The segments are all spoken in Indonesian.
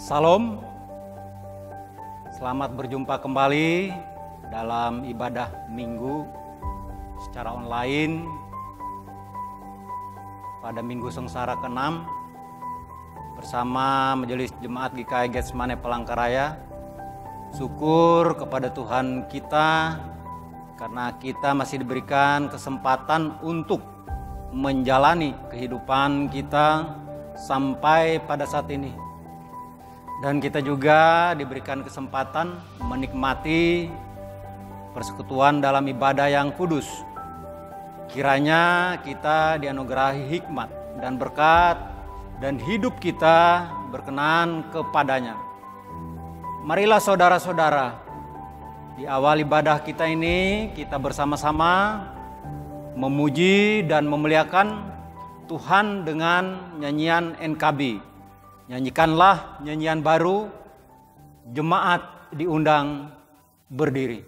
Salam, selamat berjumpa kembali dalam ibadah minggu secara online pada Minggu Sengsara ke-6 bersama Majelis Jemaat GKI Getsemani Palangkaraya. Syukur kepada Tuhan kita karena kita masih diberikan kesempatan untuk menjalani kehidupan kita sampai pada saat ini. Dan kita juga diberikan kesempatan menikmati persekutuan dalam ibadah yang kudus. Kiranya kita dianugerahi hikmat dan berkat dan hidup kita berkenan kepadanya. Marilah saudara-saudara, di awal ibadah kita ini kita bersama-sama memuji dan memuliakan Tuhan dengan nyanyian NKB. Nyanyikanlah nyanyian baru, jemaat diundang berdiri.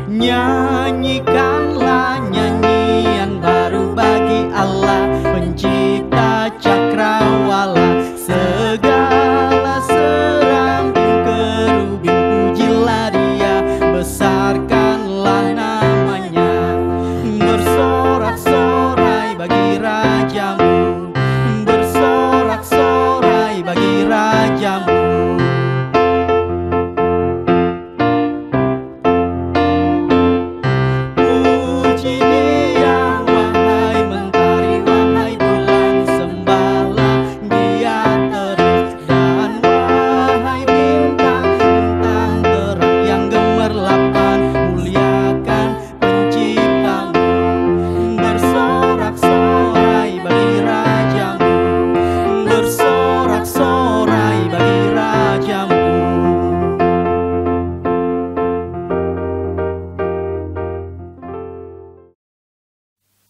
Nyanyikanlah nyanyian baru bagi Allah, pencipta cakrawala. Segala seranting kerubin pujilah Dia, besarkanlah namanya. Bersorak-sorai bagi rajamu, bersorak-sorai bagi rajamu. Puji Dia wahai mentari, wahai bulan, sembahlah Dia terik. Dan wahai bintang-bintang terang yang gemerlapan, muliakan penciptamu. Bersorak-sorai bagi rajamu, bersorak-sorai bagi rajamu.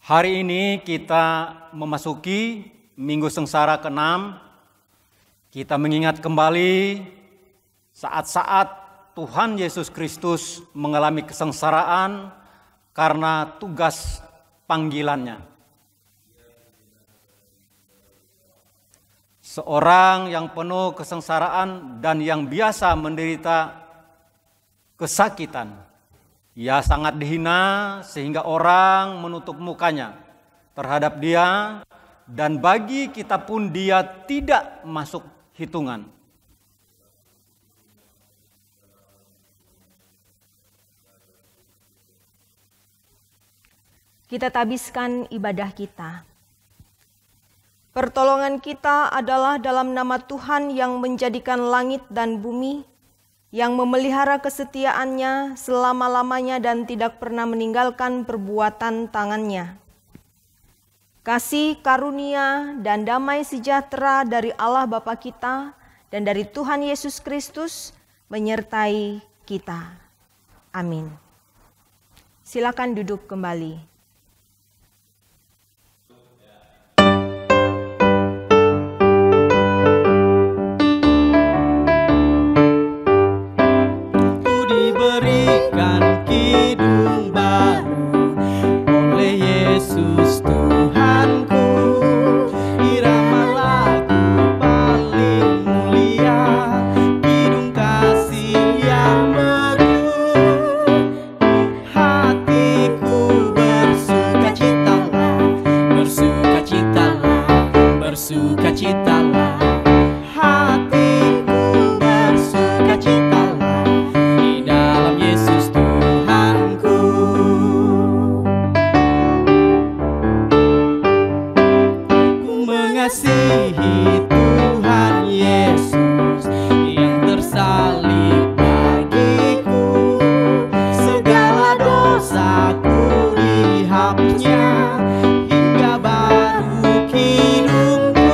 Hari ini kita memasuki Minggu Sengsara ke-6. Kita mengingat kembali saat-saat Tuhan Yesus Kristus mengalami kesengsaraan karena tugas panggilannya. Seorang yang penuh kesengsaraan dan yang biasa menderita kesakitan. Ia sangat dihina sehingga orang menutup mukanya terhadap Dia, dan bagi kita pun Dia tidak masuk hitungan. Kita tabiskan ibadah kita. Pertolongan kita adalah dalam nama Tuhan yang menjadikan langit dan bumi, yang memelihara kesetiaannya selama-lamanya dan tidak pernah meninggalkan perbuatan tangannya. Kasih, karunia, dan damai sejahtera dari Allah Bapa kita dan dari Tuhan Yesus Kristus menyertai kita. Amin. Silakan duduk kembali. Diberikan kidung baru oleh Yesus Tuhanku, irama lagu paling mulia, kidung kasih yang merdu. Hatiku ber mengasihi Tuhan Yesus yang tersalib bagiku. Segala dosaku dihapusnya hingga baru hidupku.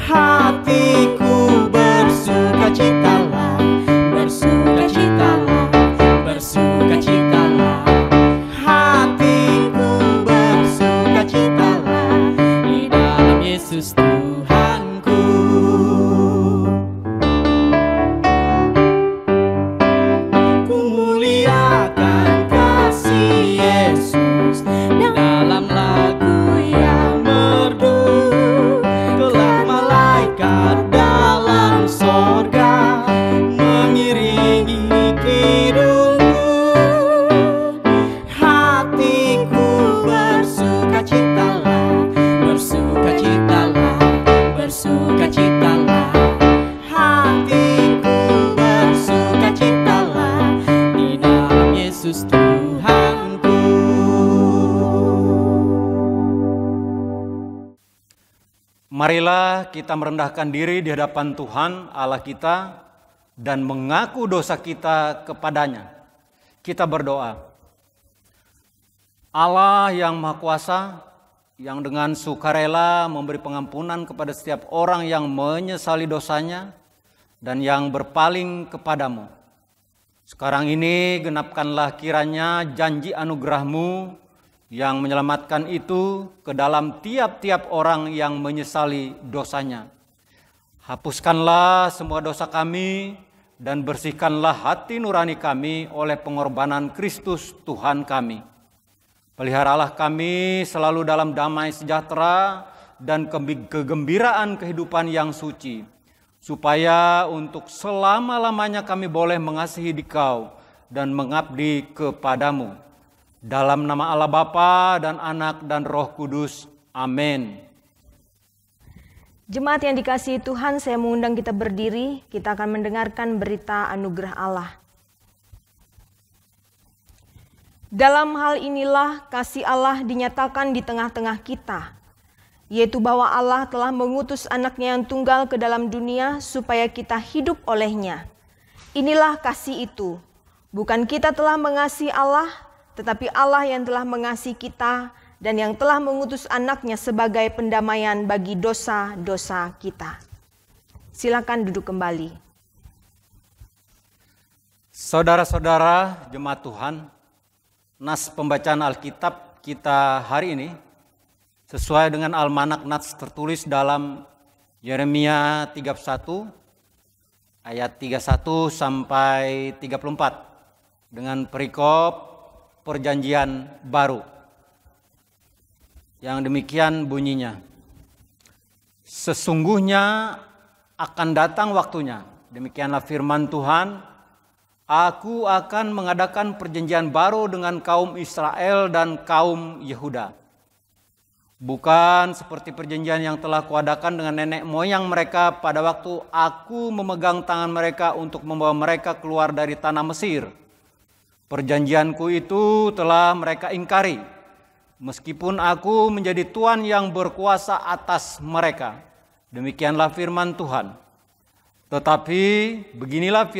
Hatiku bersukacitalah, bersukacitalah, bersukacitalah. Hatiku bersukacitalah di dalam Yesus Tuhanku. Ku muliakan kasih Yesus di dalam lagu yang merdu. Kelak malaikat dalam sorga mengiringi kidungku. Hatiku bersukacitalah, bersukacitalah, bersukacitalah. Hatiku bersukacitalah di dalam Yesus Tuhanku. Marilah kita merendahkan diri di hadapan Tuhan Allah kita dan mengaku dosa kita kepadanya. Kita berdoa. Allah yang Maha Kuasa, yang dengan sukarela memberi pengampunan kepada setiap orang yang menyesali dosanya dan yang berpaling kepadamu. Sekarang ini genapkanlah kiranya janji anugerah-Mu yang menyelamatkan itu ke dalam tiap-tiap orang yang menyesali dosanya. Hapuskanlah semua dosa kami dan bersihkanlah hati nurani kami oleh pengorbanan Kristus Tuhan kami. Peliharalah kami selalu dalam damai sejahtera dan kegembiraan kehidupan yang suci, supaya untuk selama-lamanya kami boleh mengasihi Dikau dan mengabdi kepadamu. Dalam nama Allah Bapa dan Anak dan Roh Kudus. Amin. Jemaat yang dikasihi Tuhan, saya mengundang kita berdiri. Kita akan mendengarkan berita anugerah Allah. Dalam hal inilah kasih Allah dinyatakan di tengah-tengah kita, yaitu bahwa Allah telah mengutus anaknya yang tunggal ke dalam dunia supaya kita hidup olehnya. Inilah kasih itu, bukan kita telah mengasihi Allah, tetapi Allah yang telah mengasihi kita dan yang telah mengutus anaknya sebagai pendamaian bagi dosa-dosa kita. Silakan duduk kembali. Saudara-saudara jemaat Tuhan, nas pembacaan Alkitab kita hari ini sesuai dengan almanak Nats tertulis dalam Yeremia 31 ayat 31 sampai 34 dengan perikop Perjanjian Baru. Yang demikian bunyinya. Sesungguhnya akan datang waktunya, demikianlah firman Tuhan, Aku akan mengadakan perjanjian baru dengan kaum Israel dan kaum Yehuda. Bukan seperti perjanjian yang telah kuadakan dengan nenek moyang mereka pada waktu aku memegang tangan mereka untuk membawa mereka keluar dari tanah Mesir. Perjanjianku itu telah mereka ingkari, meskipun aku menjadi Tuhan yang berkuasa atas mereka. Demikianlah firman Tuhan. Tetapi beginilah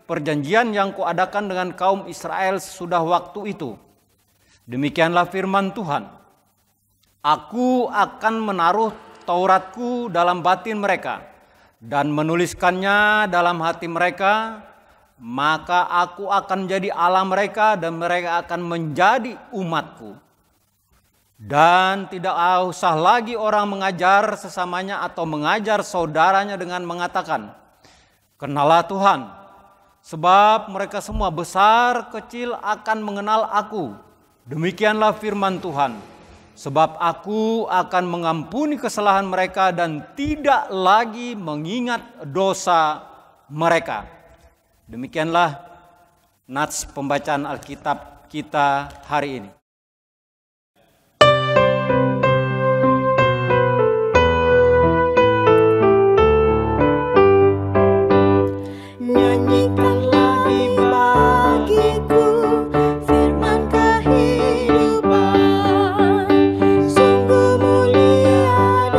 perjanjian yang kuadakan dengan kaum Israel sesudah waktu itu. Demikianlah firman Tuhan. Aku akan menaruh Tauratku dalam batin mereka dan menuliskannya dalam hati mereka. Maka aku akan menjadi Allah mereka dan mereka akan menjadi umatku. Dan tidak usah lagi orang mengajar sesamanya atau mengajar saudaranya dengan mengatakan, Kenalah Tuhan, sebab mereka semua besar kecil akan mengenal aku. Demikianlah firman Tuhan. Sebab aku akan mengampuni kesalahan mereka dan tidak lagi mengingat dosa mereka. Demikianlah nats pembacaan Alkitab kita hari ini. Nyanyikanlah bagiku firman kehidupan, sungguh mulia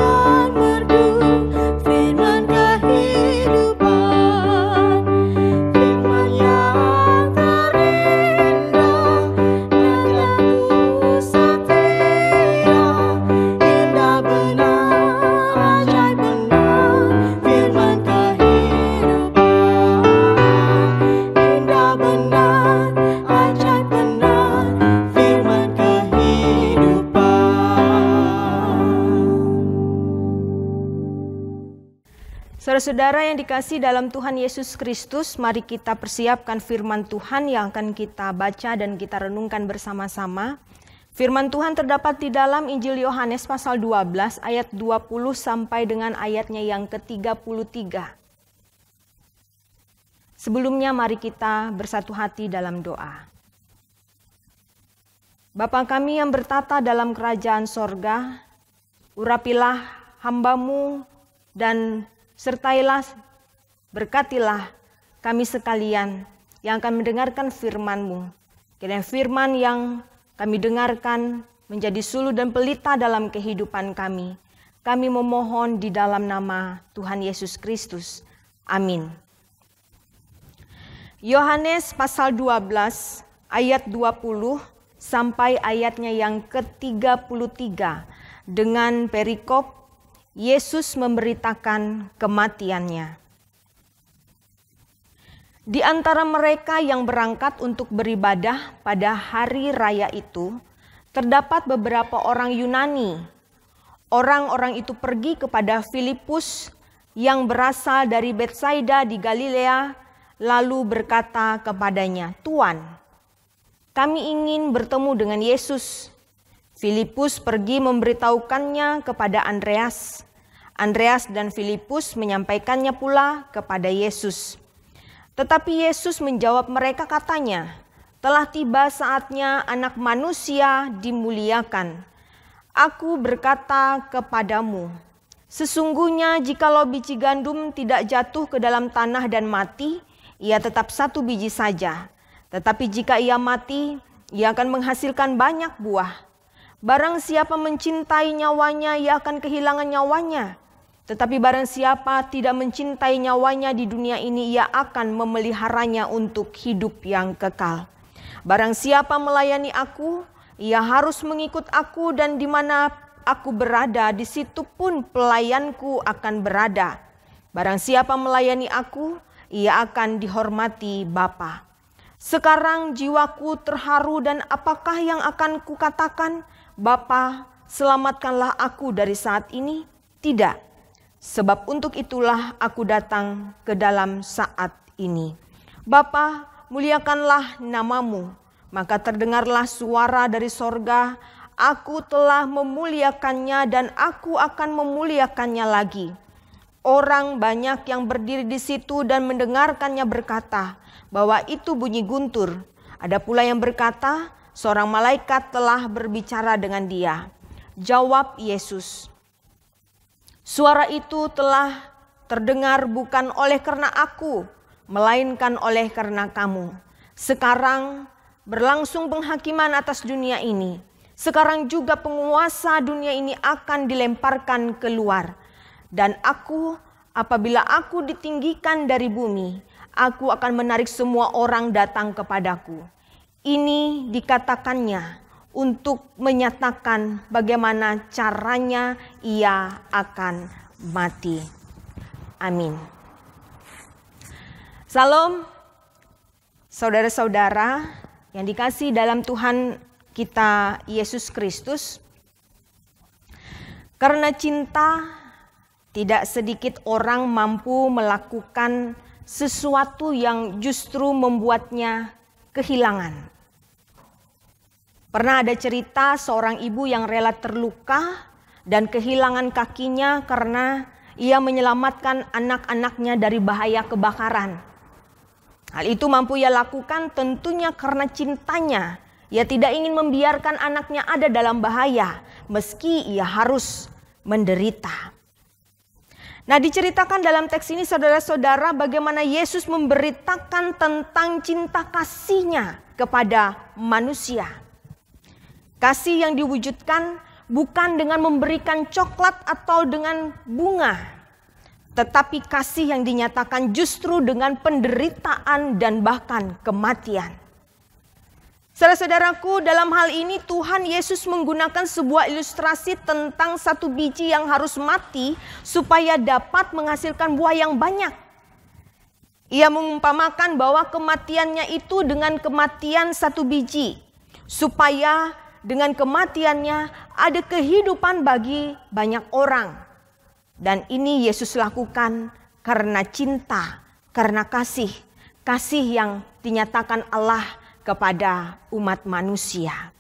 Saudara-saudara yang dikasihi dalam Tuhan Yesus Kristus, mari kita persiapkan firman Tuhan yang akan kita baca dan kita renungkan bersama-sama. Firman Tuhan terdapat di dalam Injil Yohanes pasal 12 ayat 20 sampai dengan ayatnya yang ke-33. Sebelumnya mari kita bersatu hati dalam doa. Bapa kami yang bertata dalam kerajaan sorga, urapilah hamba-Mu dan sertailah, berkatilah kami sekalian yang akan mendengarkan firman-Mu. Kiranya firman yang kami dengarkan menjadi suluh dan pelita dalam kehidupan kami. Kami memohon di dalam nama Tuhan Yesus Kristus. Amin. Yohanes pasal 12 ayat 20 sampai ayatnya yang ke-33 dengan perikop Yesus memberitakan kematiannya. Di antara mereka yang berangkat untuk beribadah pada hari raya itu, terdapat beberapa orang Yunani. Orang-orang itu pergi kepada Filipus yang berasal dari Betsaida di Galilea, lalu berkata kepadanya, "Tuan, kami ingin bertemu dengan Yesus." Filipus pergi memberitahukannya kepada Andreas. Andreas dan Filipus menyampaikannya pula kepada Yesus. Tetapi Yesus menjawab mereka katanya, "Telah tiba saatnya Anak Manusia dimuliakan. Aku berkata kepadamu, sesungguhnya jikalau biji gandum tidak jatuh ke dalam tanah dan mati, ia tetap satu biji saja. Tetapi jika ia mati, ia akan menghasilkan banyak buah. Barang siapa mencintai nyawanya, ia akan kehilangan nyawanya. Tetapi barang siapa tidak mencintai nyawanya di dunia ini, ia akan memeliharanya untuk hidup yang kekal. Barang siapa melayani aku, ia harus mengikut aku, dan di mana aku berada, di situ pun pelayanku akan berada. Barang siapa melayani aku, ia akan dihormati Bapa. Sekarang jiwaku terharu, dan apakah yang akan kukatakan? Bapa, selamatkanlah aku dari saat ini? Tidak, sebab untuk itulah aku datang ke dalam saat ini. Bapa, muliakanlah namamu. Maka terdengarlah suara dari sorga, aku telah memuliakannya dan aku akan memuliakannya lagi. Orang banyak yang berdiri di situ dan mendengarkannya berkata bahwa itu bunyi guntur. Ada pula yang berkata, seorang malaikat telah berbicara dengan dia. Jawab Yesus, "Suara itu telah terdengar bukan oleh karena aku, melainkan oleh karena kamu. Sekarang berlangsung penghakiman atas dunia ini. Sekarang juga penguasa dunia ini akan dilemparkan keluar. Dan aku, apabila aku ditinggikan dari bumi, aku akan menarik semua orang datang kepadaku." Ini dikatakannya untuk menyatakan bagaimana caranya ia akan mati. Amin. Salam, saudara-saudara yang dikasihi dalam Tuhan kita Yesus Kristus. Karena cinta, tidak sedikit orang mampu melakukan sesuatu yang justru membuatnya kehilangan. Pernah ada cerita seorang ibu yang rela terluka dan kehilangan kakinya karena ia menyelamatkan anak-anaknya dari bahaya kebakaran. Hal itu mampu ia lakukan tentunya karena cintanya. Ia tidak ingin membiarkan anaknya ada dalam bahaya meski ia harus menderita. Nah, diceritakan dalam teks ini saudara-saudara bagaimana Yesus memberitakan tentang cinta kasih-Nya kepada manusia. Kasih yang diwujudkan bukan dengan memberikan coklat atau dengan bunga, tetapi kasih yang dinyatakan justru dengan penderitaan dan bahkan kematian. Saudara-saudaraku, dalam hal ini Tuhan Yesus menggunakan sebuah ilustrasi tentang satu biji yang harus mati supaya dapat menghasilkan buah yang banyak. Ia mengumpamakan bahwa kematiannya itu dengan kematian satu biji, supaya dengan kematiannya ada kehidupan bagi banyak orang. Dan ini Yesus lakukan karena cinta, karena kasih yang dinyatakan Allah kepada umat manusia.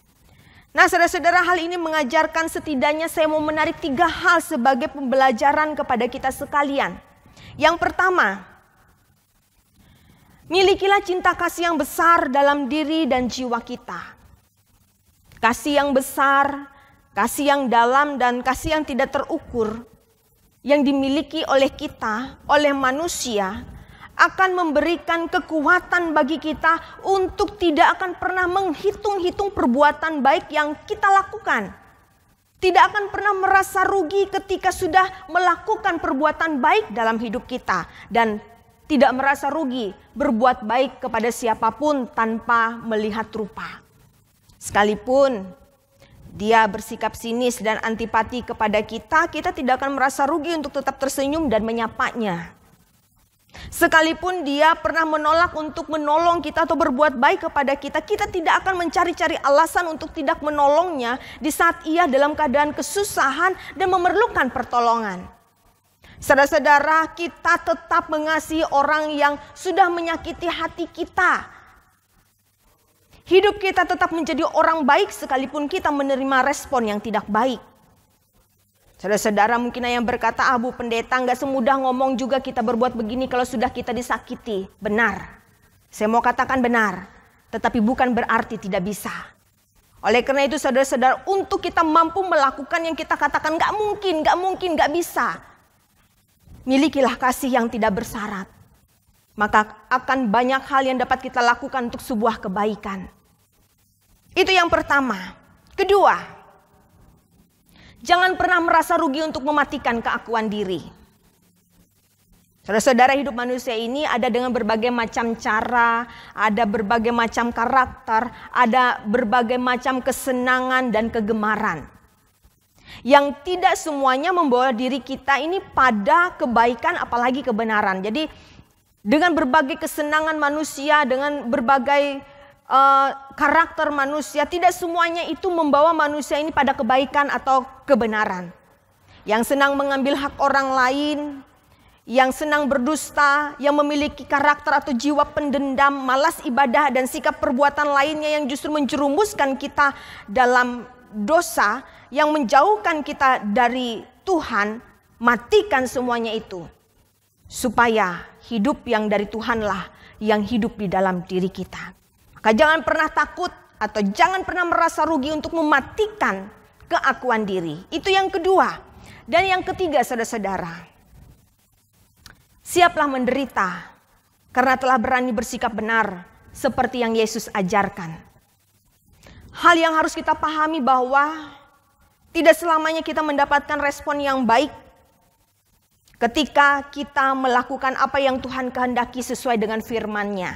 Nah, saudara-saudara, hal ini mengajarkan setidaknya saya mau menarik 3 hal sebagai pembelajaran kepada kita sekalian. Yang pertama, milikilah cinta kasih yang besar dalam diri dan jiwa kita. Kasih yang besar, kasih yang dalam, dan kasih yang tidak terukur yang dimiliki oleh kita, oleh manusia, akan memberikan kekuatan bagi kita untuk tidak akan pernah menghitung-hitung perbuatan baik yang kita lakukan. Tidak akan pernah merasa rugi ketika sudah melakukan perbuatan baik dalam hidup kita. Dan tidak merasa rugi berbuat baik kepada siapapun tanpa melihat rupa. Sekalipun dia bersikap sinis dan antipati kepada kita, kita tidak akan merasa rugi untuk tetap tersenyum dan menyapanya. Sekalipun dia pernah menolak untuk menolong kita atau berbuat baik kepada kita, kita tidak akan mencari-cari alasan untuk tidak menolongnya di saat ia dalam keadaan kesusahan dan memerlukan pertolongan. Saudara-saudara, kita tetap mengasihi orang yang sudah menyakiti hati kita. Hidup kita tetap menjadi orang baik sekalipun kita menerima respon yang tidak baik. Saudara-saudara, mungkin ada yang berkata, Bu Pendeta, gak semudah ngomong juga kita berbuat begini kalau sudah kita disakiti. Benar, saya mau katakan benar, tetapi bukan berarti tidak bisa. Oleh karena itu saudara-saudara, untuk kita mampu melakukan yang kita katakan gak mungkin, gak bisa, milikilah kasih yang tidak bersyarat. Maka akan banyak hal yang dapat kita lakukan untuk sebuah kebaikan. Itu yang pertama. Kedua, jangan pernah merasa rugi untuk mematikan keakuan diri. Saudara-saudara, hidup manusia ini ada dengan berbagai macam cara, ada berbagai macam karakter, ada berbagai macam kesenangan dan kegemaran. Yang tidak semuanya membawa diri kita ini pada kebaikan apalagi kebenaran. Jadi dengan berbagai kesenangan manusia, dengan berbagai karakter manusia, tidak semuanya itu membawa manusia ini pada kebaikan atau kebenaran. Yang senang mengambil hak orang lain, yang senang berdusta, yang memiliki karakter atau jiwa pendendam, malas ibadah, dan sikap perbuatan lainnya yang justru menjerumuskan kita dalam dosa, yang menjauhkan kita dari Tuhan, matikan semuanya itu. Supaya hidup yang dari Tuhanlah yang hidup di dalam diri kita. Maka jangan pernah takut atau jangan pernah merasa rugi untuk mematikan keakuan diri. Itu yang kedua. Dan yang ketiga, saudara-saudara, siaplah menderita karena telah berani bersikap benar seperti yang Yesus ajarkan. Hal yang harus kita pahami bahwa tidak selamanya kita mendapatkan respon yang baik ketika kita melakukan apa yang Tuhan kehendaki sesuai dengan firman-Nya.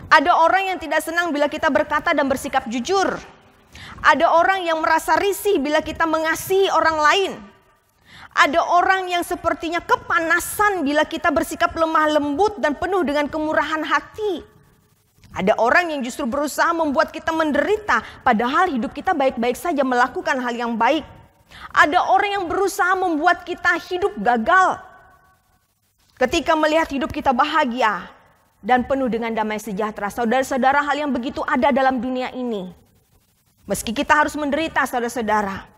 Ada orang yang tidak senang bila kita berkata dan bersikap jujur. Ada orang yang merasa risih bila kita mengasihi orang lain. Ada orang yang sepertinya kepanasan bila kita bersikap lemah lembut dan penuh dengan kemurahan hati. Ada orang yang justru berusaha membuat kita menderita, padahal hidup kita baik-baik saja melakukan hal yang baik. Ada orang yang berusaha membuat kita hidup gagal. Ketika melihat hidup kita bahagia dan penuh dengan damai sejahtera. Saudara-saudara, hal yang begitu ada dalam dunia ini. Meski kita harus menderita, saudara-saudara,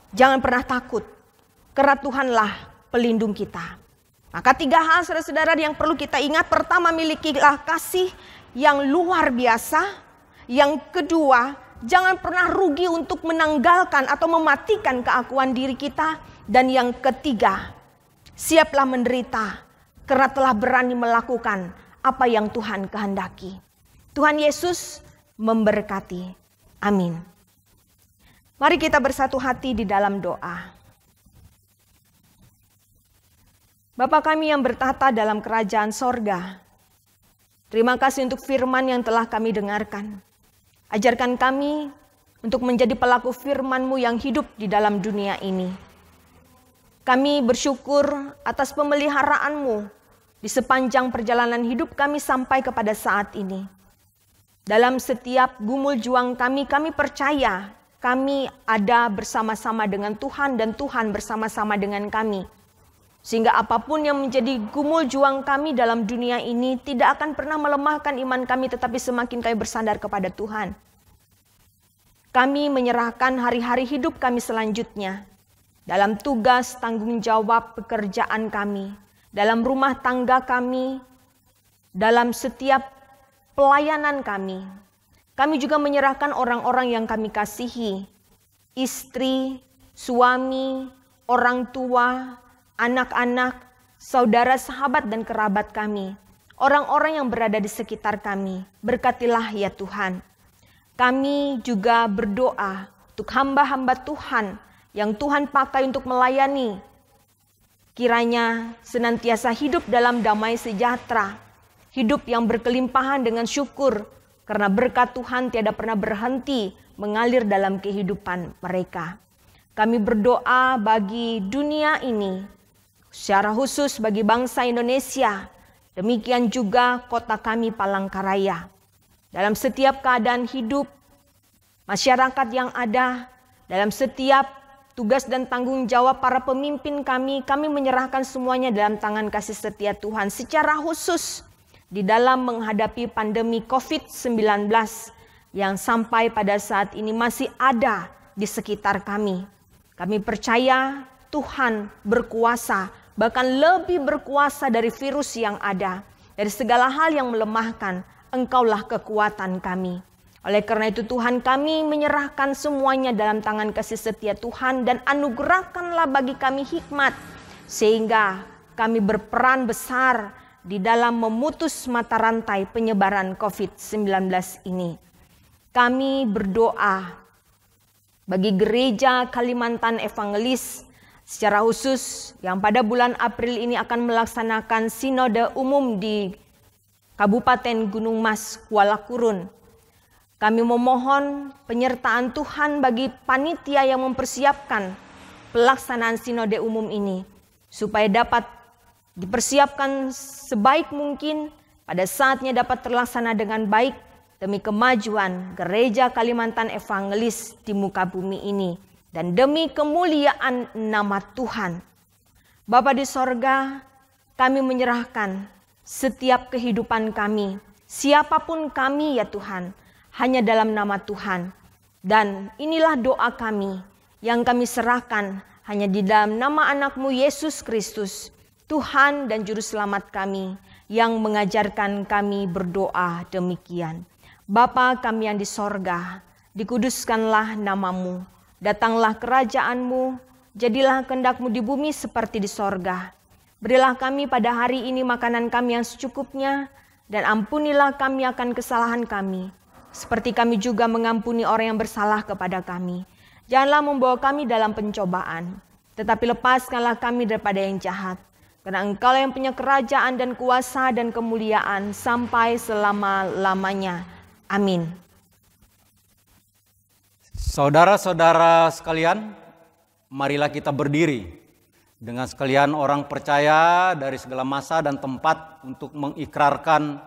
jangan pernah takut. Karena Tuhanlah pelindung kita. Maka 3 hal, saudara-saudara, yang perlu kita ingat. Pertama, milikilah kasih yang luar biasa. Yang kedua, jangan pernah rugi untuk menanggalkan atau mematikan keakuan diri kita. Dan yang ketiga, siaplah menderita karena telah berani melakukan apa yang Tuhan kehendaki. Tuhan Yesus memberkati. Amin. Mari kita bersatu hati di dalam doa. Bapa kami yang bertahta dalam kerajaan sorga, terima kasih untuk firman yang telah kami dengarkan. Ajarkan kami untuk menjadi pelaku firman-Mu yang hidup di dalam dunia ini. Kami bersyukur atas pemeliharaan-Mu di sepanjang perjalanan hidup kami sampai kepada saat ini. Dalam setiap gumul juang kami percaya kami ada bersama-sama dengan Tuhan dan Tuhan bersama-sama dengan kami. Sehingga apapun yang menjadi gumul juang kami dalam dunia ini tidak akan pernah melemahkan iman kami, tetapi semakin kami bersandar kepada Tuhan. Kami menyerahkan hari-hari hidup kami selanjutnya dalam tugas tanggung jawab pekerjaan kami, dalam rumah tangga kami, dalam setiap pelayanan kami. Kami juga menyerahkan orang-orang yang kami kasihi, istri, suami, orang tua, anak-anak, saudara, sahabat, dan kerabat kami. Orang-orang yang berada di sekitar kami. Berkatilah ya Tuhan. Kami juga berdoa untuk hamba-hamba Tuhan yang Tuhan pakai untuk melayani. Kiranya senantiasa hidup dalam damai sejahtera. Hidup yang berkelimpahan dengan syukur. Karena berkat Tuhan tiada pernah berhenti mengalir dalam kehidupan mereka. Kami berdoa bagi dunia ini, secara khusus bagi bangsa Indonesia. Demikian juga kota kami Palangkaraya. Dalam setiap keadaan hidup, masyarakat yang ada, dalam setiap tugas dan tanggung jawab para pemimpin kami menyerahkan semuanya dalam tangan kasih setia Tuhan. Secara khusus di dalam menghadapi pandemi COVID-19 yang sampai pada saat ini masih ada di sekitar kami. Kami percaya Tuhan berkuasa, bahkan lebih berkuasa dari virus yang ada. Dari segala hal yang melemahkan, Engkaulah kekuatan kami. Oleh karena itu Tuhan, kami menyerahkan semuanya dalam tangan kasih setia Tuhan, dan anugerahkanlah bagi kami hikmat sehingga kami berperan besar di dalam memutus mata rantai penyebaran COVID-19 ini. Kami berdoa bagi gereja Kalimantan Evangelis secara khusus yang pada bulan April ini akan melaksanakan sinode umum di Kabupaten Gunung Mas, Kuala Kurun. Kami memohon penyertaan Tuhan bagi panitia yang mempersiapkan pelaksanaan sinode umum ini, supaya dapat dipersiapkan sebaik mungkin, pada saatnya dapat terlaksana dengan baik demi kemajuan gereja Kalimantan Evangelis di muka bumi ini dan demi kemuliaan nama Tuhan. Bapa di sorga, kami menyerahkan setiap kehidupan kami, siapapun kami ya Tuhan, hanya dalam nama Tuhan. Dan inilah doa kami yang kami serahkan hanya di dalam nama anak-Mu Yesus Kristus, Tuhan dan Juru Selamat kami, yang mengajarkan kami berdoa demikian. Bapa kami yang di sorga, dikuduskanlah nama-Mu, datanglah kerajaan-Mu, jadilah kehendak-Mu di bumi seperti di sorga. Berilah kami pada hari ini makanan kami yang secukupnya, dan ampunilah kami akan kesalahan kami, seperti kami juga mengampuni orang yang bersalah kepada kami. Janganlah membawa kami dalam pencobaan, tetapi lepaskanlah kami daripada yang jahat. Karena Engkau yang punya kerajaan dan kuasa dan kemuliaan sampai selama-lamanya. Amin. Saudara-saudara sekalian, marilah kita berdiri dengan sekalian orang percaya dari segala masa dan tempat untuk mengikrarkan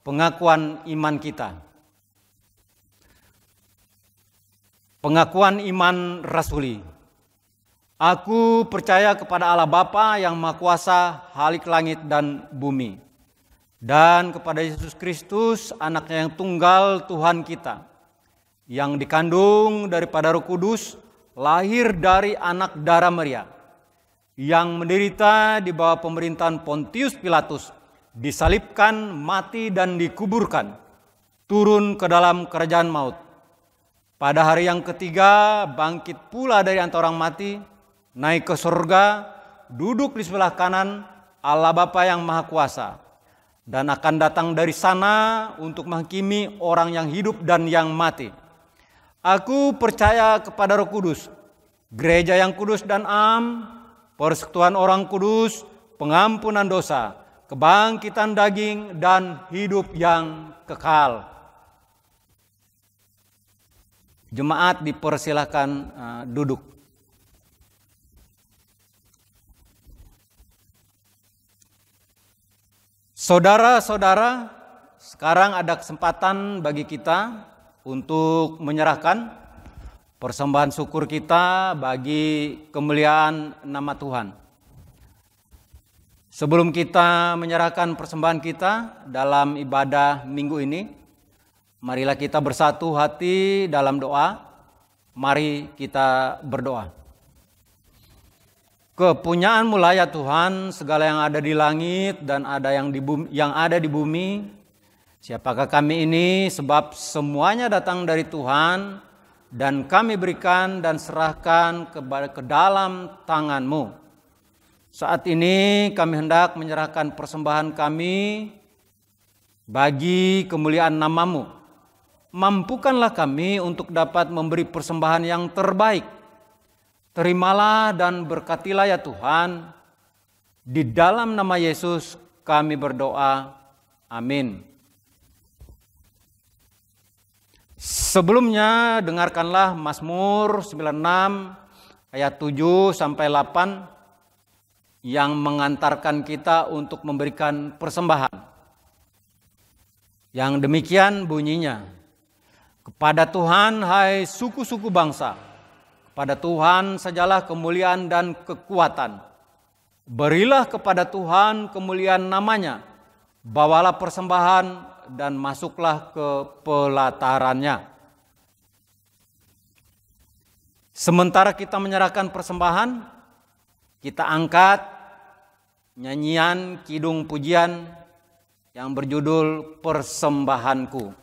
pengakuan iman kita. Pengakuan iman rasuli. Aku percaya kepada Allah Bapa yang Maha Kuasa, Khalik langit dan bumi, dan kepada Yesus Kristus, Anaknya yang tunggal Tuhan kita, yang dikandung daripada Roh Kudus, lahir dari anak darah Maria, yang menderita di bawah pemerintahan Pontius Pilatus, disalibkan, mati dan dikuburkan, turun ke dalam kerajaan maut. Pada hari yang ketiga bangkit pula dari antara orang mati, naik ke surga, duduk di sebelah kanan Allah Bapa yang Maha Kuasa, dan akan datang dari sana untuk menghakimi orang yang hidup dan yang mati. Aku percaya kepada Roh Kudus, gereja yang kudus dan am, persekutuan orang kudus, pengampunan dosa, kebangkitan daging, dan hidup yang kekal. Jemaat dipersilakan duduk. Saudara-saudara, sekarang ada kesempatan bagi kita untuk menyerahkan persembahan syukur kita bagi kemuliaan nama Tuhan. Sebelum kita menyerahkan persembahan kita dalam ibadah minggu ini, marilah kita bersatu hati dalam doa. Mari kita berdoa. Kepunyaan-Mu lah ya Tuhan, segala yang ada di langit dan ada yang ada di bumi. Siapakah kami ini, sebab semuanya datang dari Tuhan, dan kami berikan dan serahkan ke dalam tangan-Mu. Saat ini kami hendak menyerahkan persembahan kami bagi kemuliaan nama-Mu. Mampukanlah kami untuk dapat memberi persembahan yang terbaik. Terimalah dan berkatilah ya Tuhan. Di dalam nama Yesus kami berdoa. Amin. Sebelumnya dengarkanlah Mazmur 96 ayat 7 sampai 8 yang mengantarkan kita untuk memberikan persembahan. Yang demikian bunyinya. Kepada Tuhan hai suku-suku bangsa, kepada Tuhan sajalah kemuliaan dan kekuatan. Berilah kepada Tuhan kemuliaan namanya, bawalah persembahan dan masuklah ke pelatarannya. Sementara kita menyerahkan persembahan, kita angkat nyanyian kidung pujian yang berjudul Persembahanku.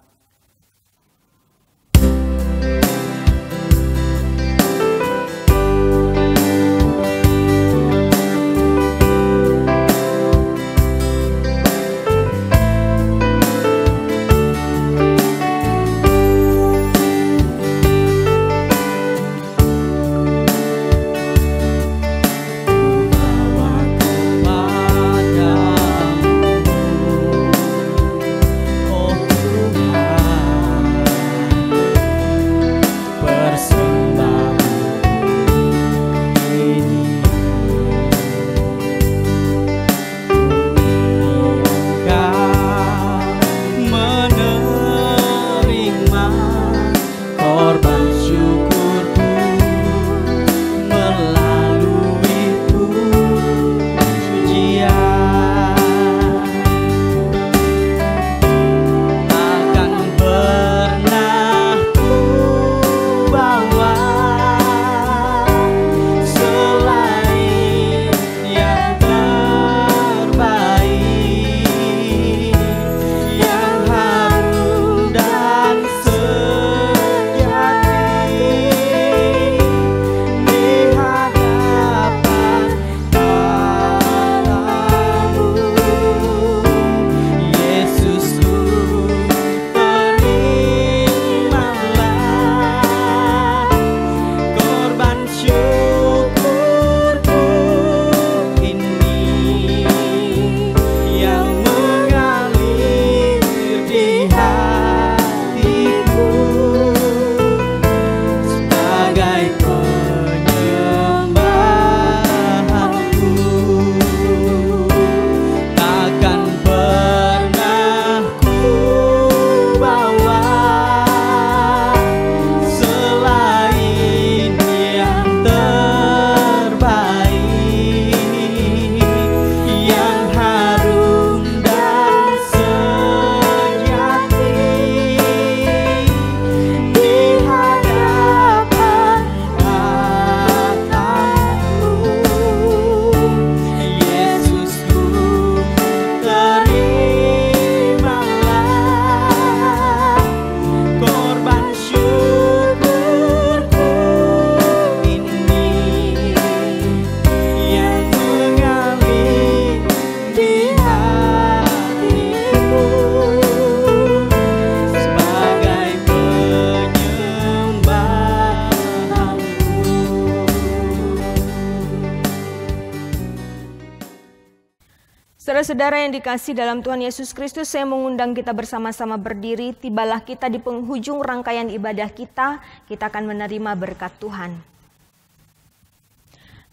Saudara-saudara yang dikasih dalam Tuhan Yesus Kristus, saya mengundang kita bersama-sama berdiri. Tibalah kita di penghujung rangkaian ibadah kita akan menerima berkat Tuhan.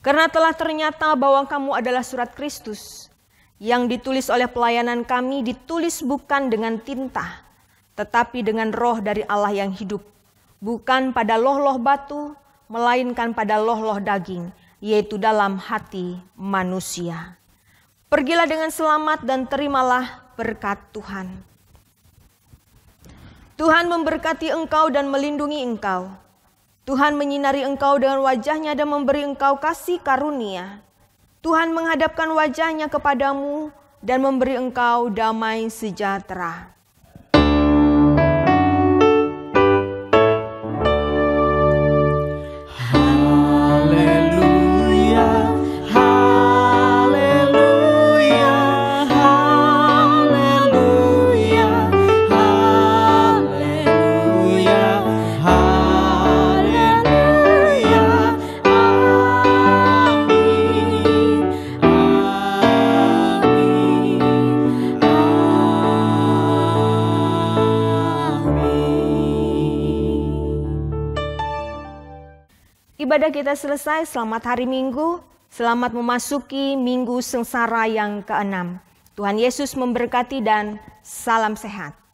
Karena telah ternyata bahwa kamu adalah surat Kristus, yang ditulis oleh pelayanan kami, ditulis bukan dengan tinta, tetapi dengan roh dari Allah yang hidup. Bukan pada loh-loh batu, melainkan pada loh-loh daging, yaitu dalam hati manusia. Pergilah dengan selamat dan terimalah berkat Tuhan. Tuhan memberkati engkau dan melindungi engkau. Tuhan menyinari engkau dengan wajah-Nya dan memberi engkau kasih karunia. Tuhan menghadapkan wajah-Nya kepadamu dan memberi engkau damai sejahtera. Ibadah kita selesai, selamat hari Minggu, selamat memasuki Minggu Sengsara yang ke-6. Tuhan Yesus memberkati dan salam sehat.